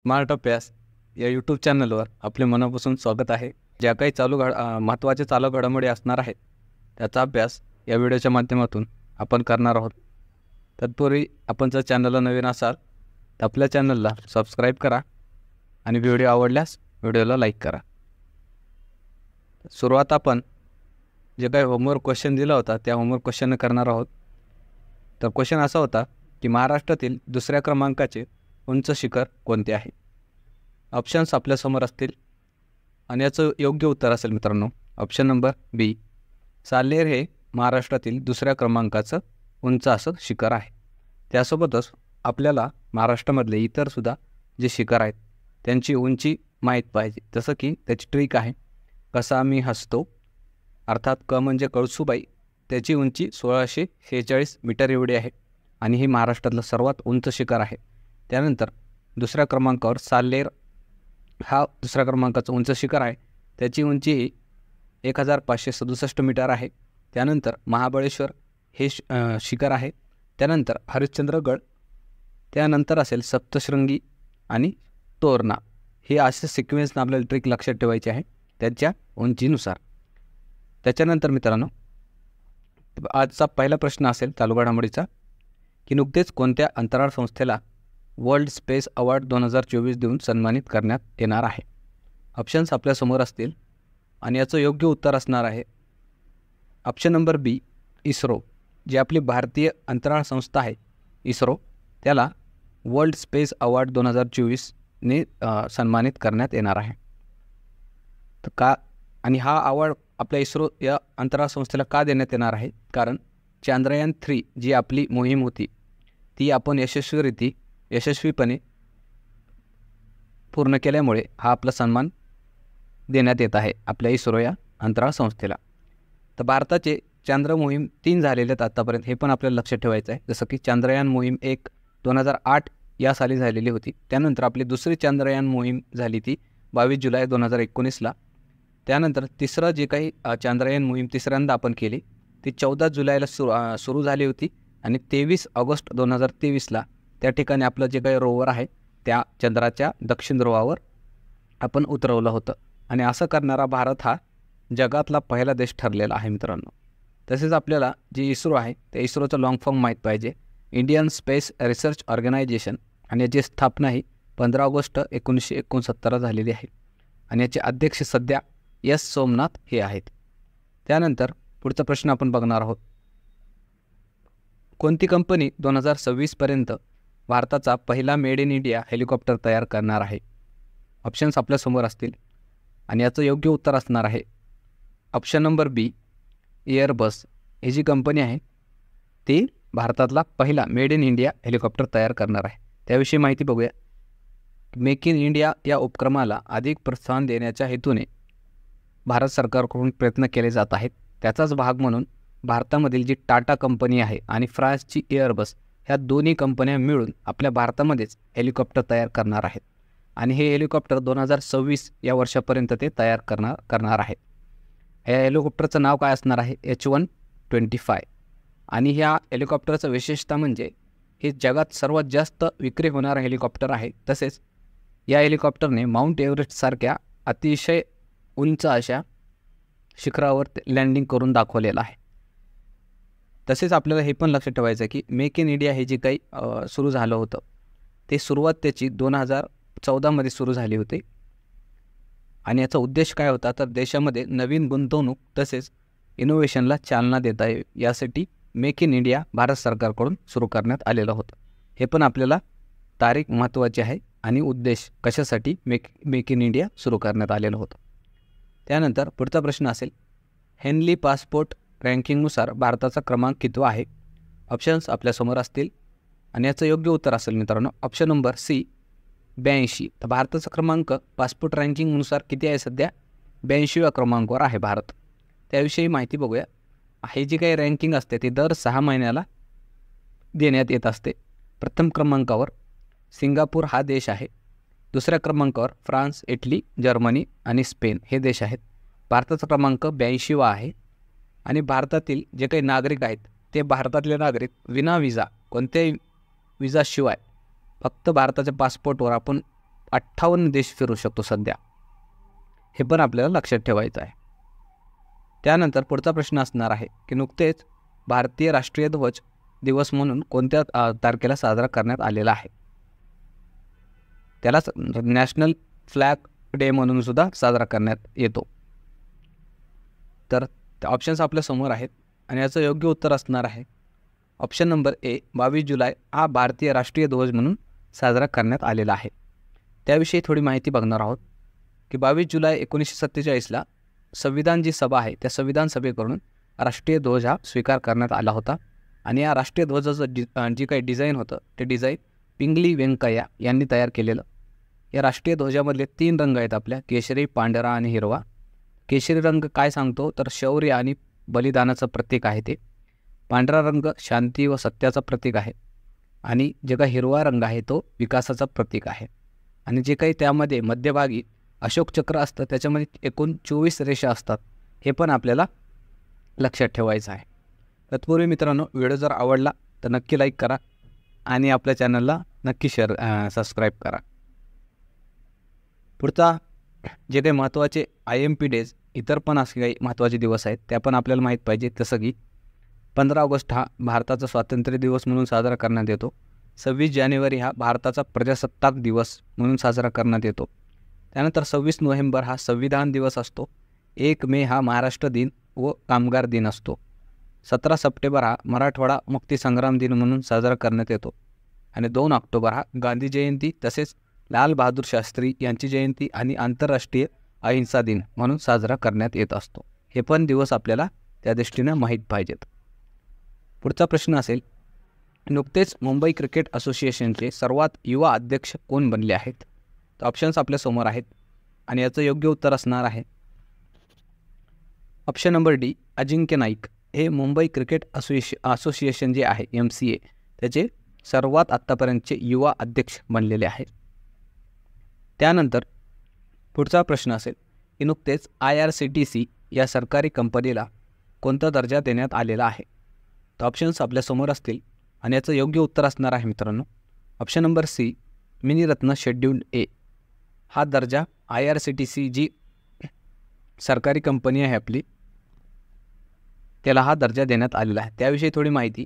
Smart अभ्यास या YouTube चॅनलवर आपले मनापासून स्वागत आहे. ज्या काही महत्त्वाचे चालू घडामोडी असणार आहेत त्याचा अभ्यास या व्हिडिओच्या माध्यमातून आपण करणार आहोत. तत्पूर्वी आपण जर चॅनलला नवीन असाल तर आपल्या चॅनलला सबस्क्राईब करा आणि व्हिडिओ आवडल्यास व्हिडिओला लाईक करा. सुरुवात आपण जे काही होमवर्क क्वेश्चन दिला होता त्या होमवर्क क्वेश्चन करणार आहोत. तर क्वेश्चन असा होता की महाराष्ट्रातील दुसऱ्या क्रमांकाचे उंच शिखर कोणते आहे. ऑप्शन्स आपल्यासमोर असतील आणि याचं योग्य उत्तर असेल मित्रांनो ऑप्शन नंबर बी. साल्हेर हे महाराष्ट्रातील दुसऱ्या क्रमांकाचं उंच असं शिखर आहे. त्यासोबतच आपल्याला महाराष्ट्रामधले इतरसुद्धा जे शिखर आहेत त्यांची उंची माहीत पाहिजे. जसं की त्याची ट्रिक आहे कसा मी हसतो, अर्थात क म्हणजे कळसूबाई, त्याची उंची 1646 मीटर एवढी आहे आणि हे महाराष्ट्रातलं सर्वात उंच शिखर आहे. त्यानंतर दुसऱ्या क्रमांकावर साल्हेर हा दुसऱ्या क्रमांकाचं उंच शिखर आहे. त्याची उंची ही 1567 मीटर आहे. त्यानंतर महाबळेश्वर हे शिखर आहे. त्यानंतर हरिश्चंद्रगड, त्यानंतर असेल सप्तशृंगी आणि तोरणा. हे असे सिक्वेन्सनं आपल्याला ट्रिक लक्षात ठेवायची आहे त्यांच्या उंचीनुसार. त्याच्यानंतर मित्रांनो आजचा पहिला प्रश्न असेल चालू घडामोडीचा की नुकतेच कोणत्या अंतराळ संस्थेला वर्ल्ड स्पेस अवॉर्ड 2024 देऊन सन्मानित करण्यात येणार आहे. ऑप्शन्स आपल्यासमोर असतील आणि याचं योग्य उत्तर असणार आहे ऑप्शन नंबर बी इस्रो. जी आपली भारतीय अंतराळ संस्था आहे इस्रो, त्याला वर्ल्ड स्पेस अवॉर्ड 2024ने सन्मानित करण्यात येणार आहे. तर का आणि हा अवॉर्ड आपल्या इस्रो या अंतराळ संस्थेला का देण्यात येणार आहे, कारण चांद्रयान 3 जी आपली मोहीम होती ती आपण यशस्वीपणे पूर्ण केल्यामुळे हा आपला सन्मान देण्यात येत आहे आपल्या इस्रो या अंतराळ संस्थेला. तर भारताचे चांद्र मोहीम 3 झालेले आहेत आत्तापर्यंत, हे पण आपल्याला लक्षात ठेवायचं आहे. जसं की चांद्रयान मोहीम 1 2008 या साली झालेली होती. त्यानंतर आपली दुसरी चांद्रयान मोहीम झाली ती 22 जुलै 2019ला. त्यानंतर तिसरं जे काही चांद्रयान मोहीम तिसऱ्यांदा आपण केली ती 14 जुलैला सुरू झाली होती आणि 23 ऑगस्ट 2023ला त्या ठिकाणी आपलं जे काही रोवर आहे त्या चंद्राच्या दक्षिण ध्रुवावर आपण उतरवलं होतं. आणि असं करणारा भारत हा जगातला पहिला देश ठरलेला आहे मित्रांनो. तसेच आपल्याला जे इस्रो आहे त्या इस्रोचं लॉंग फॉर्म माहीत पाहिजे, इंडियन स्पेस रिसर्च ऑर्गनायझेशन, आणि याची स्थापना ही 15 ऑगस्ट 1969 झालेली आहे आणि याचे अध्यक्ष सध्या एस सोमनाथ हे आहेत. त्यानंतर पुढचा प्रश्न आपण बघणार आहोत. कोणती कंपनी 2026पर्यंत भारताचा पहिला मेड इन इंडिया हेलिकॉप्टर तयार करणार आहे. ऑप्शन्स आपल्यासमोर असतील आणि याचं योग्य उत्तर असणार आहे ऑप्शन नंबर बी एअरबस. ही जी कंपनी आहे ती भारतातला पहिला मेड इन इंडिया हेलिकॉप्टर तयार करणार आहे. त्याविषयी माहिती बघूया. मेक इन इंडिया या उपक्रमाला अधिक प्रोत्साहन देण्याच्या हेतूने भारत सरकारकडून प्रयत्न केले जात आहेत. त्याचाच भाग म्हणून भारतामधील जी टाटा कंपनी आहे आणि फ्रान्सची एअरबस ह्या दोन्ही कंपन्या मिळून आपल्या भारतामध्येच हेलिकॉप्टर तयार करणार आहेत आणि हे हेलिकॉप्टर 2026 या वर्षापर्यंत ते तयार करणार आहेत. या हेलिकॉप्टरचं नाव काय असणार आहे H125. आणि ह्या हेलिकॉप्टरचं विशेषता म्हणजे हे जगात सर्वात जास्त विक्री होणारं हेलिकॉप्टर आहे. तसेच या हेलिकॉप्टरने माउंट एव्हरेस्टसारख्या अतिशय उंच अशा शिखरावर लँडिंग करून दाखवलेलं आहे. तसेच आपल्याला हे पण लक्षात ठेवायचं आहे की मेक इन इंडिया हे जे काही सुरू झालं होतं ते सुरुवात त्याची 2014मध्ये सुरू झाली होती आणि याचा उद्देश काय होता तर देशामध्ये नवीन गुंतवणूक तसेच इनोव्हेशनला चालना देता येईल यासाठी मेक इन इंडिया भारत सरकारकडून सुरू करण्यात आलेलं होतं. हे पण आपल्याला तारीख महत्त्वाची आहे आणि उद्देश कशासाठी मेक इन इंडिया सुरू करण्यात आलेलं होतं. त्यानंतर पुढचा प्रश्न असेल हेनली पासपोर्ट रँकिंगनुसार भारताचा क्रमांक कितवा आहे. ऑप्शन्स आपल्यासमोर असतील आणि याचं योग्य उत्तर असेल मित्रांनो ऑप्शन नंबर सी 82. तर भारताचा क्रमांक पासपोर्ट रँकिंगनुसार किती आहे, सध्या 82व्या क्रमांकावर आहे भारत. त्याविषयी माहिती बघूया. हे जी काही रँकिंग असते ती दर 6 महिन्याला देण्यात येत असते. प्रथम क्रमांकावर सिंगापूर हा देश आहे. दुसऱ्या क्रमांकावर फ्रान्स, इटली, जर्मनी आणि स्पेन हे देश आहेत. भारताचा क्रमांक 82वा आहे आणि भारतातील जे काही नागरिक आहेत ते भारतातले नागरिक विना विजा कोणत्याही विजाशिवाय फक्त भारताच्या पासपोर्टवर आपण 58 देश फिरू शकतो सध्या, हे पण आपल्याला लक्षात ठेवायचं आहे. त्यानंतर पुढचा प्रश्न असणार आहे की नुकतेच भारतीय राष्ट्रीय ध्वज दिवस म्हणून कोणत्या तारखेला साजरा करण्यात आलेला आहे. त्यालाच नॅशनल फ्लॅग डे म्हणून सुद्धा साजरा करण्यात येतो. तर ऑप्शन्स आपल्या समोर आहेत आणि याचं योग्य उत्तर असणार आहे ऑप्शन नंबर ए, 22 जुलै हा भारतीय राष्ट्रीय ध्वज म्हणून साजरा करण्यात आलेला आहे. त्याविषयी थोडी माहिती बघणार आहोत की 22 जुलै 1947ला संविधान जी सभा आहे त्या संविधान सभेकडून राष्ट्रीय ध्वज हा स्वीकार करण्यात आला होता आणि या राष्ट्रीय ध्वजाचं जी काही डिझाईन होतं ते डिझाईन पिंगली व्यंकय्या यांनी तयार केलेलं. या राष्ट्रीय ध्वजामधले 3 रंग आहेत आपल्या, केशरी, पांढरा आणि हिरवा. केशरी रंग काय सांगतो तर शौर्य आणि बलिदानाचं प्रतीक आहे ते. पांढरा रंग शांती व सत्याचं प्रतीक आहे आणि जे काही हिरवा रंग आहे तो विकासाचं प्रतीक आहे. आणि जे काही त्यामध्ये मध्यभागी अशोक चक्र असतं त्याच्यामध्ये एकूण 24 रेषा असतात, हे पण आपल्याला लक्षात ठेवायचं आहे. तत्पूर्वी मित्रांनो, व्हिडिओ जर आवडला तर नक्की लाईक करा आणि आपल्या चॅनलला नक्की सबस्क्राईब करा. पुढचा जे काही महत्त्वाचे IMP डेज इतर पण असे काही महत्त्वाचे दिवस आहेत त्या पण आपल्याला माहीत पाहिजे. जसं की 15 ऑगस्ट हा भारताचा स्वातंत्र्य दिवस म्हणून साजरा करण्यात येतो. 26 जानेवारी हा भारताचा प्रजासत्ताक दिवस म्हणून साजरा करण्यात येतो. त्यानंतर 26 नोव्हेंबर हा संविधान दिवस असतो. 1 मे हा महाराष्ट्र दिन व कामगार दिन असतो. 17 सप्टेंबर हा मराठवाडा मुक्तीसंग्राम दिन म्हणून साजरा करण्यात येतो आणि 2 ऑक्टोबर हा गांधी जयंती तसेच लाल बहादूर शास्त्री यांची जयंती आणि आंतरराष्ट्रीय अहिंसा दिन म्हणून साजरा करण्यात येत असतो. हे पण दिवस आपल्याला त्या दृष्टीनं माहीत पाहिजेत. पुढचा प्रश्न असेल, नुकतेच मुंबई क्रिकेट असोसिएशनचे सर्वात युवा अध्यक्ष कोण बनले आहेत. तर ऑप्शन्स आपल्यासमोर आहेत आणि याचं योग्य उत्तर असणार आहे ऑप्शन नंबर डी, अजिंक्य नाईक. हे मुंबई क्रिकेट असोसिएशन जे आहे MCA त्याचे सर्वात आत्तापर्यंतचे युवा अध्यक्ष बनलेले आहेत. त्यानंतर पुढचा प्रश्न असेल की नुकतेच IRCTC या सरकारी कंपनीला कोणता दर्जा देण्यात आलेला आहे. तर ऑप्शन्स आपल्यासमोर असतील आणि याचं योग्य उत्तर असणार आहे मित्रांनो option number C, Miniratna scheduled A. हा दर्जा IRCTC जी सरकारी कंपनी आहे आपली त्याला हा दर्जा देण्यात आलेला आहे. त्याविषयी थोडी माहिती.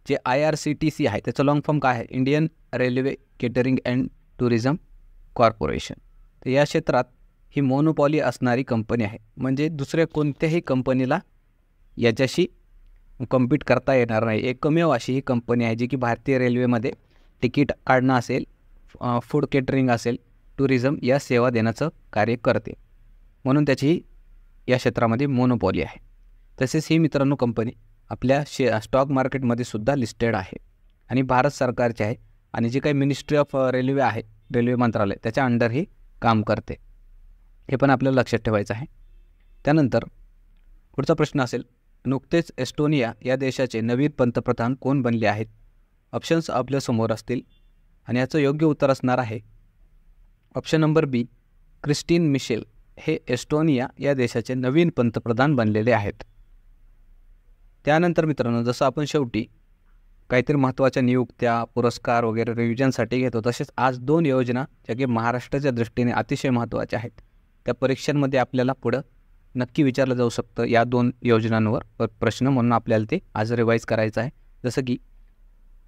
जे IRCTC आहे त्याचं लॉंग फॉर्म काय आहे, Indian railway catering and tourism corporation. तर या क्षेत्रात ही मोनोपॉली असणारी कंपनी आहे, म्हणजे दुसऱ्या कोणत्याही कंपनीला याच्याशी कम्पीट करता येणार नाही. एकमेव अशी ही कंपनी आहे जी की भारतीय रेल्वेमध्ये तिकीट काढणं असेल, फूड केटरिंग असेल, टुरिझम या सेवा देण्याचं कार्य करते, म्हणून त्याची या क्षेत्रामध्ये मोनोपॉली आहे. तसेच ही मित्रांनो कंपनी आपल्या स्टॉक मार्केटमध्ये सुद्धा लिस्टेड आहे आणि भारत सरकारची आहे आणि जी काही मिनिस्ट्री ऑफ रेल्वे आहे, रेल्वे मंत्रालय, त्याच्या अंडर ही काम करते. हे पण आपल्याला लक्षात ठेवायचं आहे. त्यानंतर पुढचा प्रश्न असेल, नुकतेच एस्टोनिया या देशाचे नवीन पंतप्रधान कोण बनले आहेत. ऑप्शन्स आपल्यासमोर असतील आणि याचं योग्य उत्तर असणार आहे ऑप्शन नंबर बी, क्रिस्टिन मिशेल. हे एस्टोनिया या देशाचे नवीन पंतप्रधान बनलेले आहेत. त्यानंतर मित्रांनो, जसं आपण शेवटी काहीतरी महत्त्वाच्या नियुक्त्या, पुरस्कार वगैरे रिव्हिजनसाठी घेतो, तसेच आज 2 योजना ज्या की महाराष्ट्राच्या दृष्टीने अतिशय महत्त्वाच्या आहेत त्या परीक्षांमध्ये आपल्याला पुढं नक्की विचारलं जाऊ शकतं. या 2 योजनांवर प्रश्न म्हणून आपल्याला ते आज रिवाईज करायचं आहे. जसं की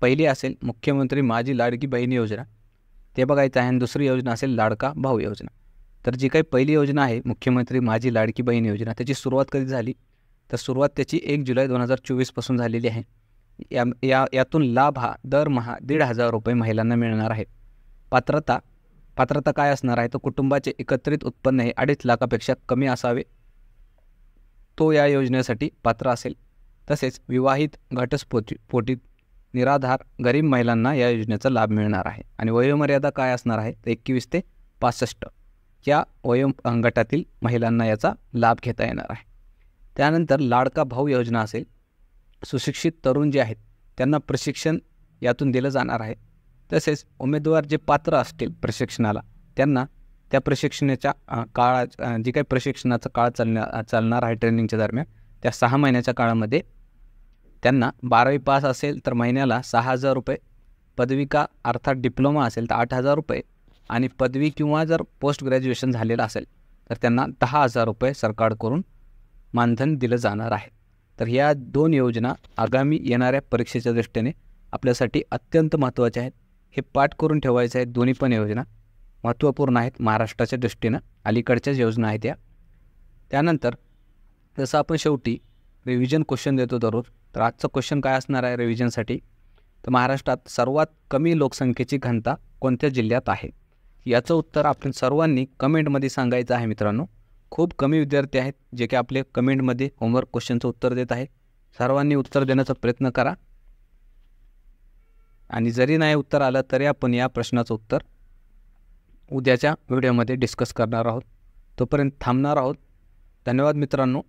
पहिली असेल मुख्यमंत्री माझी लाडकी बहीण योजना, ते बघायचं आहे आणि दुसरी योजना असेल लाडका भाऊ योजना. तर जी काही पहिली योजना आहे मुख्यमंत्री माझी लाडकी बहीण योजना, त्याची सुरुवात कधी झाली तर सुरुवात त्याची 1 जुलै 2024 पासून झालेली आहे. यातून लाभ हा दरमहा 1,500 रुपये महिलांना मिळणार आहे. पात्रता काय असणार आहे तर कुटुंबाचे एकत्रित उत्पन्न हे 2.5 लाखापेक्षा कमी असावे, तो या योजनेसाठी पात्र असेल. तसेच विवाहित घटस्फोटित निराधार गरीब महिलांना या योजनेचा लाभ मिळणार आहे आणि वयोमर्यादा काय असणार आहे तर 21 ते 65 या वयोगटातील महिलांना याचा लाभ घेता येणार आहे. त्यानंतर लाडका भाऊ योजना असेल, सुशिक्षित तरुण जे आहेत त्यांना प्रशिक्षण यातून दिलं जाणार आहे. तसेच उमेदवार जे पात्र असतील प्रशिक्षणाला त्यांना त्या प्रशिक्षणाच्या काळात जी काही प्रशिक्षणाचा काळ चालणार आहे ट्रेनिंगच्या दरम्यान त्या 6 महिन्याच्या काळामध्ये त्यांना 12वी पास असेल तर महिन्याला 6,000 रुपये, पदविका अर्थात डिप्लोमा असेल तर 8,000 रुपये आणि पदवी किंवा जर पोस्ट ग्रॅज्युएशन झालेलं असेल तर त्यांना 10,000 रुपये सरकारकडून मानधन दिलं जाणार आहे. तर ह्या 2 योजना आगामी येणाऱ्या परीक्षेच्या दृष्टीने आपल्यासाठी अत्यंत महत्त्वाच्या आहेत. हे पाठ करून ठेवायचं आहे. दोन्ही पण योजना महत्त्वपूर्ण आहेत महाराष्ट्राच्या दृष्टीनं, अलीकडच्याच योजना आहेत या. त्यानंतर जसं आपण शेवटी रिव्हिजन क्वेश्चन देतो दररोज, तर आजचं क्वेश्चन काय असणार आहे रिव्हिजनसाठी, तर महाराष्ट्रात सर्वात कमी लोकसंख्येची घनता कोणत्या जिल्ह्यात आहे. याचं उत्तर आपण सर्वांनी कमेंटमध्ये सांगायचं आहे मित्रांनो. खूप कमी विद्यार्थी आहेत जे की आपले कमेंटमध्ये होमवर्क क्वेश्चनचं उत्तर देत आहेत. सर्वांनी उत्तर देण्याचा प्रयत्न करा आणि जरी नाही उत्तर आलं तरी आपण या प्रश्नाचं उत्तर उद्याच्या व्हिडिओमध्ये डिस्कस करणार आहोत. तोपर्यंत थांबणार आहोत. धन्यवाद मित्रांनो.